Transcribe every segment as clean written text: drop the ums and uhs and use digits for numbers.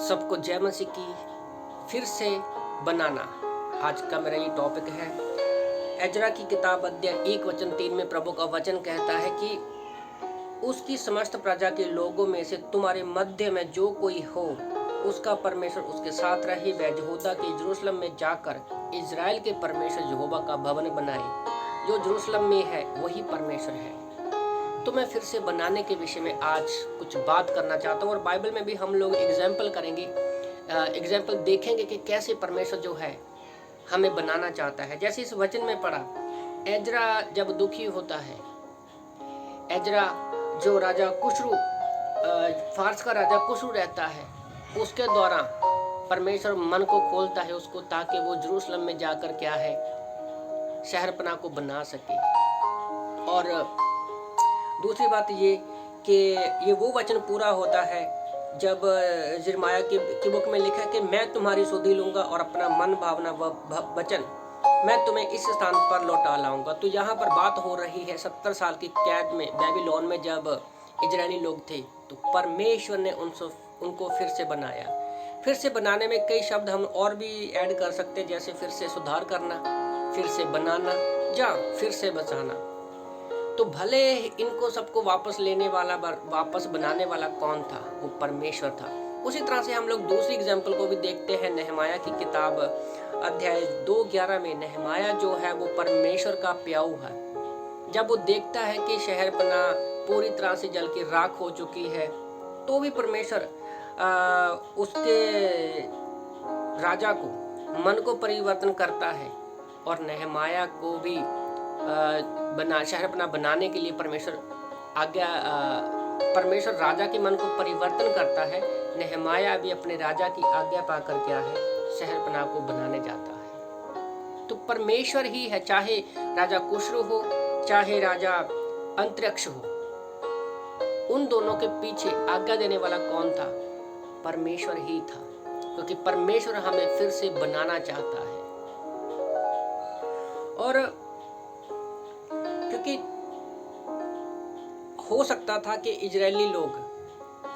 सबको जय मसीह की। फिर से बनाना आज का मेरा ये टॉपिक है। एजरा की किताब अध्याय 1 वचन 3 में प्रभु का वचन कहता है कि उसकी समस्त प्रजा के लोगों में से तुम्हारे मध्य में जो कोई हो उसका परमेश्वर उसके साथ रहे। वह यहूदा के यरूशलेम में जाकर इज़राइल के परमेश्वर यहोवा का भवन बनाए। जो यरूशलेम में है वही परमेश्वर है। तो मैं फिर से बनाने के विषय में आज कुछ बात करना चाहता हूँ और बाइबल में भी हम लोग एग्जाम्पल करेंगे, एग्जाम्पल देखेंगे कि कैसे परमेश्वर जो है हमें बनाना चाहता है। जैसे इस वचन में पढ़ा, एजरा जब दुखी होता है, एजरा जो राजा कुशरू फारस का राजा कुशरू रहता है, उसके द्वारा परमेश्वर मन को खोलता है उसको, ताकि वो यरूशलेम में जाकर क्या है शहरपनाह को बना सके। और दूसरी बात ये कि ये वो वचन पूरा होता है जब यिर्मयाह की बुक में लिखा है कि मैं तुम्हारी सुधि लूंगा और अपना मन भावना व वचन मैं तुम्हें इस स्थान पर लौटा लाऊंगा। तो यहाँ पर बात हो रही है 70 साल की कैद में बेबीलोन में जब इजरायली लोग थे, तो परमेश्वर ने उनको फिर से बनाया। फिर से बनाने में कई शब्द हम और भी ऐड कर सकते हैं, जैसे फिर से सुधार करना, फिर से बनाना या फिर से बचाना। तो भले इनको सबको वापस लेने वाला, वापस बनाने वाला कौन था? वो परमेश्वर था। उसी तरह से हम लोग दूसरी एग्जाम्पल को भी देखते हैं। नहमाया की किताब अध्याय 2:11 में नहमाया जो है वो परमेश्वर का प्याऊ है। जब वो देखता है कि शहरपनाह पूरी तरह से जल के राख हो चुकी है, तो भी परमेश्वर उसके राजा को मन को परिवर्तन करता है और नहमाया को भी शहरपनाह बनाने के लिए परमेश्वर राजा के मन को परिवर्तन करता है। नहमाया भी अपने राजा की आज्ञा पाकर क्या है शहरपनाह को बनाने जाता है। तो परमेश्वर ही है, चाहे राजा कुशरू हो चाहे राजा अंतरिक्ष हो, उन दोनों के पीछे आज्ञा देने वाला कौन था? परमेश्वर ही था, क्योंकि परमेश्वर हमें फिर से बनाना चाहता है। और क्योंकि हो सकता था कि इजरायली लोग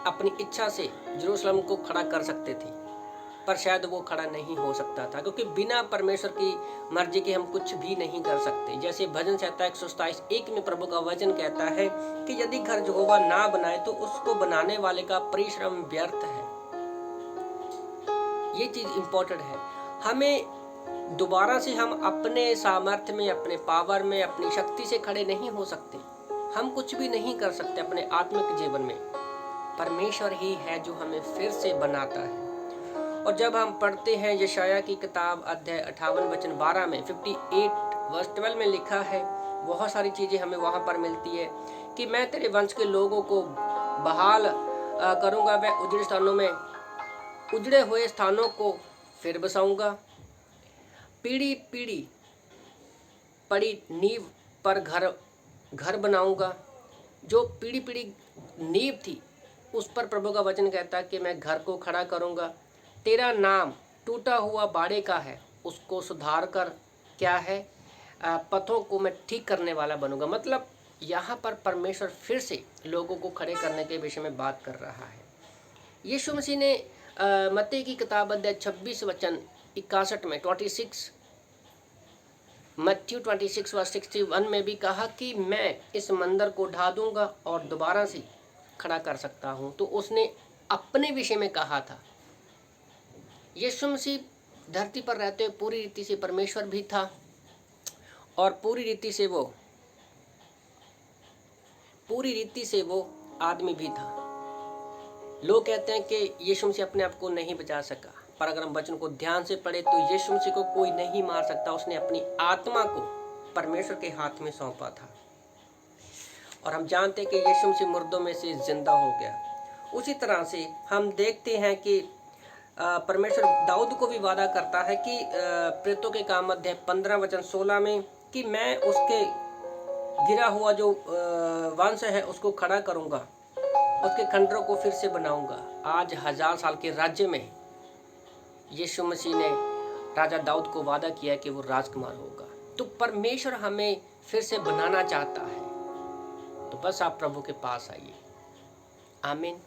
अपनी इच्छा से यरूशलेम को खड़ा कर सकते थे, पर शायद वो खड़ा नहीं हो सकता था, क्योंकि बिना परमेश्वर की मर्जी के हम कुछ भी नहीं कर सकते। जैसे भजन संहिता 127:1 में प्रभु का वचन कहता है कि यदि घर यहोवा ना बनाए तो उसको बनाने वाले का परिश्रम व्यर्थ है। ये चीज इंपॉर्टेंट है। हमें दोबारा से हम अपने सामर्थ्य में, अपने पावर में, अपनी शक्ति से खड़े नहीं हो सकते। हम कुछ भी नहीं कर सकते अपने आत्मिक जीवन में। परमेश्वर ही है जो हमें फिर से बनाता है। और जब हम पढ़ते हैं यशायाह की किताब अध्याय 58 वचन 12 में 58:12 में लिखा है, बहुत सारी चीजें हमें वहां पर मिलती है कि मैं तेरे वंश के लोगों को बहाल करूंगा, मैं उजड़े हुए स्थानों को फिर बसाऊंगा, पीढ़ी पीढ़ी पड़ी नींव पर घर बनाऊंगा। जो पीढ़ी पीढ़ी नींव थी उस पर प्रभु का वचन कहता है कि मैं घर को खड़ा करूंगा। तेरा नाम टूटा हुआ बाड़े का है, उसको सुधार कर क्या है पथों को मैं ठीक करने वाला बनूंगा। मतलब यहाँ पर परमेश्वर फिर से लोगों को खड़े करने के विषय में बात कर रहा है। यीशु मसीह ने मत्ती की किताब अध्याय 26 वचन 61 में 26 मत्ती 26:61 में भी कहा कि मैं इस मंदिर को ढा दूंगा और दोबारा से खड़ा कर सकता हूं। तो उसने अपने विषय में कहा था। यीशु मसीह धरती पर रहते हुए पूरी रीति से परमेश्वर भी था और पूरी रीति से वो आदमी भी था। लोग कहते हैं कि यीशु मसीह अपने आप को नहीं बचा सका, पर अगर हम वचन को ध्यान से पढ़े तो यीशु मसीह को कोई नहीं मार सकता। उसने अपनी आत्मा को परमेश्वर के हाथ में सौंपा था और हम जानते हैं कि यीशु मसीह मुर्दों में से जिंदा हो गया। उसी तरह से हम देखते हैं कि परमेश्वर दाऊद को भी वादा करता है कि प्रेरितों के काम अध्याय 15 वचन 16 में कि मैं उसके गिरा हुआ जो वंश है उसको खड़ा करूंगा, उसके खंडरों को फिर से बनाऊंगा। आज 1000 साल के राज्य में यीशु मसीह ने राजा दाऊद को वादा किया कि वो राजकुमार होगा। तो परमेश्वर हमें फिर से बनाना चाहता है, तो बस आप प्रभु के पास आइए। आमीन।